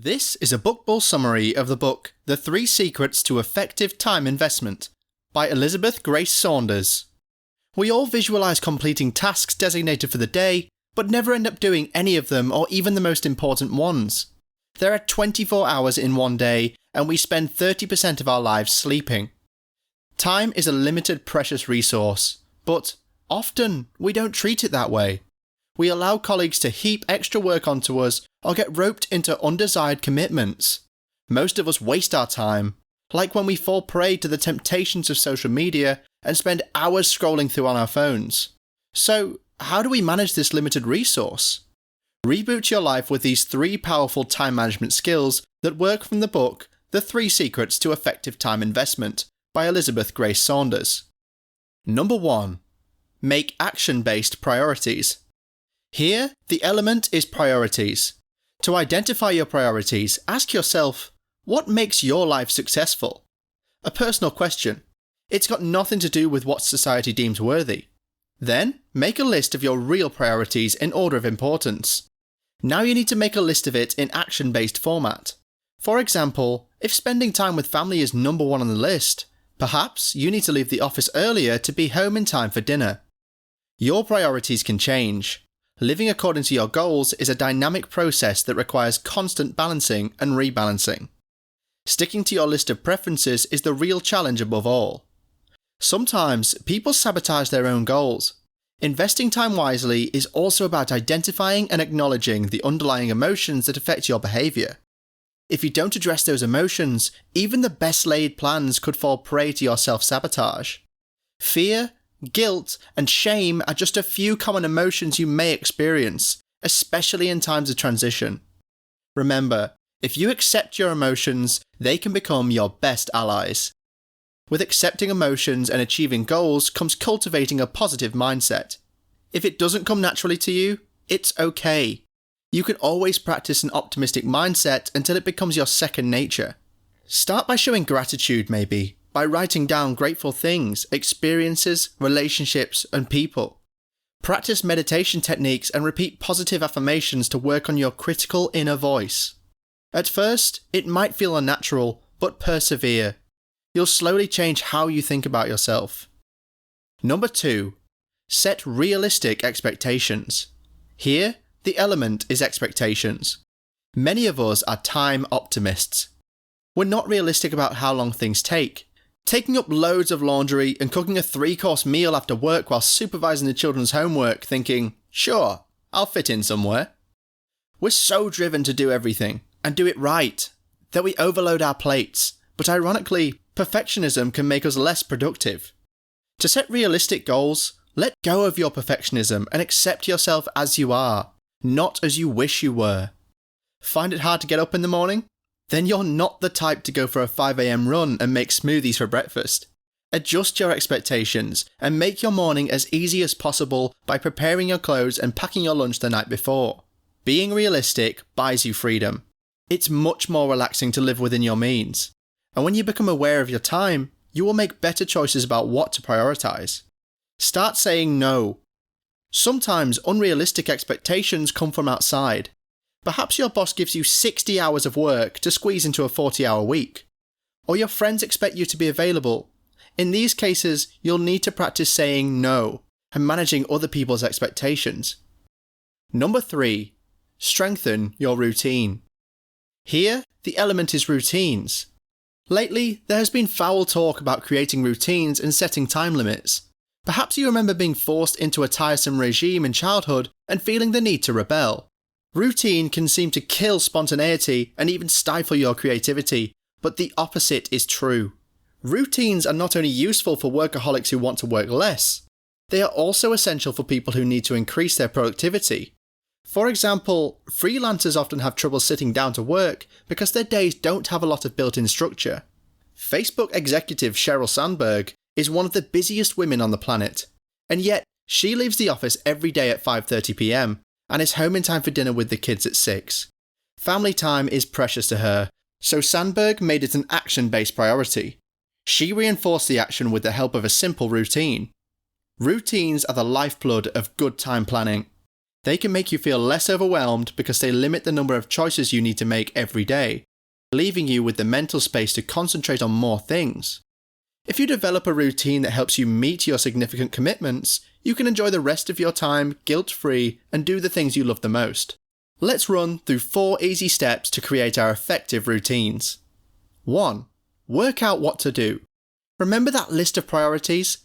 This is a bookball summary of the book The 3 Secrets to Effective Time Investment by Elizabeth Grace Saunders. We all visualise completing tasks designated for the day, but never end up doing any of them or even the most important ones. There are 24 hours in one day, and we spend 30% of our lives sleeping. Time is a limited, precious resource, but often we don't treat it that way. We allow colleagues to heap extra work onto us or get roped into undesired commitments. Most of us waste our time, like when we fall prey to the temptations of social media and spend hours scrolling through on our phones. So, how do we manage this limited resource? Reboot your life with these 3 powerful time management skills that work from the book The 3 Secrets to Effective Time Investment by Elizabeth Grace Saunders. Number 1. Make action-based priorities. Here, the element is priorities. To identify your priorities, ask yourself, what makes your life successful? A personal question. It's got nothing to do with what society deems worthy. Then, make a list of your real priorities in order of importance. Now you need to make a list of it in action-based format. For example, if spending time with family is number 1 on the list, perhaps you need to leave the office earlier to be home in time for dinner. Your priorities can change. Living according to your goals is a dynamic process that requires constant balancing and rebalancing. Sticking to your list of preferences is the real challenge above all. Sometimes people sabotage their own goals. Investing time wisely is also about identifying and acknowledging the underlying emotions that affect your behaviour. If you don't address those emotions, even the best laid plans could fall prey to your self-sabotage. Fear, guilt, and shame are just a few common emotions you may experience, especially in times of transition. Remember, if you accept your emotions, they can become your best allies. With accepting emotions and achieving goals comes cultivating a positive mindset. If it doesn't come naturally to you, it's okay. You can always practice an optimistic mindset until it becomes your second nature. Start by showing gratitude maybe, by writing down grateful things, experiences, relationships, and people. Practice meditation techniques and repeat positive affirmations to work on your critical inner voice. At first, it might feel unnatural, but persevere. You'll slowly change how you think about yourself. Number 2. Set realistic expectations. Here, the element is expectations. Many of us are time optimists. We're not realistic about how long things take. Taking up loads of laundry and cooking a 3-course meal after work while supervising the children's homework, thinking, sure, I'll fit in somewhere. We're so driven to do everything, and do it right, that we overload our plates, but ironically, perfectionism can make us less productive. To set realistic goals, let go of your perfectionism and accept yourself as you are, not as you wish you were. Find it hard to get up in the morning? Then you're not the type to go for a 5 a.m. run and make smoothies for breakfast. Adjust your expectations and make your morning as easy as possible by preparing your clothes and packing your lunch the night before. Being realistic buys you freedom. It's much more relaxing to live within your means. And when you become aware of your time, you will make better choices about what to prioritize. Start saying no. Sometimes unrealistic expectations come from outside. Perhaps your boss gives you 60 hours of work to squeeze into a 40-hour week. Or your friends expect you to be available. In these cases, you'll need to practice saying no and managing other people's expectations. Number 3. Strengthen your routine. Here, the element is routines. Lately, there has been foul talk about creating routines and setting time limits. Perhaps you remember being forced into a tiresome regime in childhood and feeling the need to rebel. Routine can seem to kill spontaneity and even stifle your creativity, but the opposite is true. Routines are not only useful for workaholics who want to work less, they are also essential for people who need to increase their productivity. For example, freelancers often have trouble sitting down to work because their days don't have a lot of built-in structure. Facebook executive Sheryl Sandberg is one of the busiest women on the planet, and yet she leaves the office every day at 5:30 p.m. and is home in time for dinner with the kids at 6. Family time is precious to her, so Sandberg made it an action-based priority. She reinforced the action with the help of a simple routine. Routines are the lifeblood of good time planning. They can make you feel less overwhelmed because they limit the number of choices you need to make every day, leaving you with the mental space to concentrate on more things. If you develop a routine that helps you meet your significant commitments, you can enjoy the rest of your time guilt-free and do the things you love the most. Let's run through 4 easy steps to create our effective routines. 1. Work out what to do. Remember that list of priorities?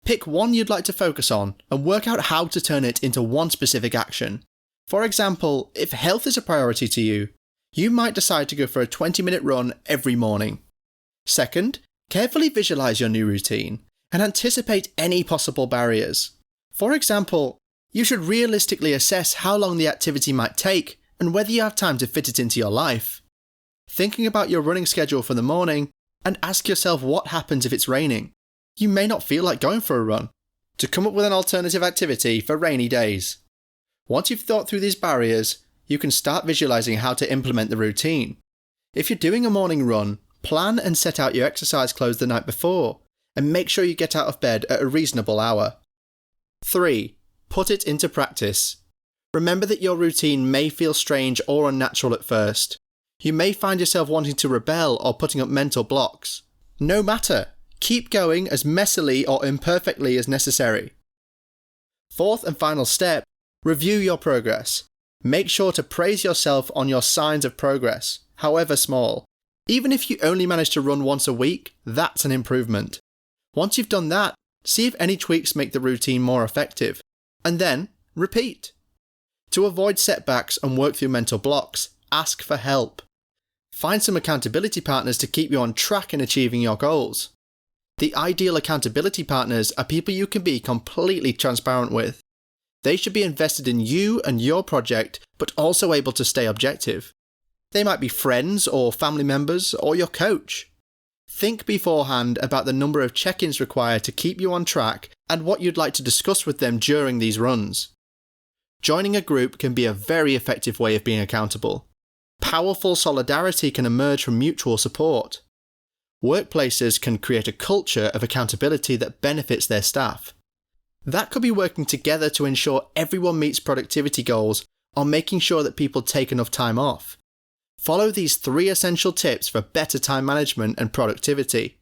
Pick one you'd like to focus on and work out how to turn it into one specific action. For example, if health is a priority to you, you might decide to go for a 20-minute run every morning. 2nd, carefully visualize your new routine and anticipate any possible barriers. For example, you should realistically assess how long the activity might take and whether you have time to fit it into your life. Thinking about your running schedule for the morning, and ask yourself what happens if it's raining. You may not feel like going for a run. To come up with an alternative activity for rainy days. Once you've thought through these barriers, you can start visualizing how to implement the routine. If you're doing a morning run, plan and set out your exercise clothes the night before, and make sure you get out of bed at a reasonable hour. 3. Put it into practice. Remember that your routine may feel strange or unnatural at first. You may find yourself wanting to rebel or putting up mental blocks. No matter, keep going as messily or imperfectly as necessary. 4th and final step, review your progress. Make sure to praise yourself on your signs of progress, however small. Even if you only manage to run once a week, that's an improvement. Once you've done that, see if any tweaks make the routine more effective. And then, repeat. To avoid setbacks and work through mental blocks, ask for help. Find some accountability partners to keep you on track in achieving your goals. The ideal accountability partners are people you can be completely transparent with. They should be invested in you and your project, but also able to stay objective. They might be friends or family members or your coach. Think beforehand about the number of check-ins required to keep you on track and what you'd like to discuss with them during these runs. Joining a group can be a very effective way of being accountable. Powerful solidarity can emerge from mutual support. Workplaces can create a culture of accountability that benefits their staff. That could be working together to ensure everyone meets productivity goals or making sure that people take enough time off. Follow these 3 essential tips for better time management and productivity.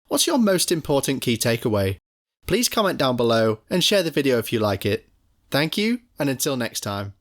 What's your most important key takeaway? Please comment down below and share the video if you like it. Thank you, and until next time.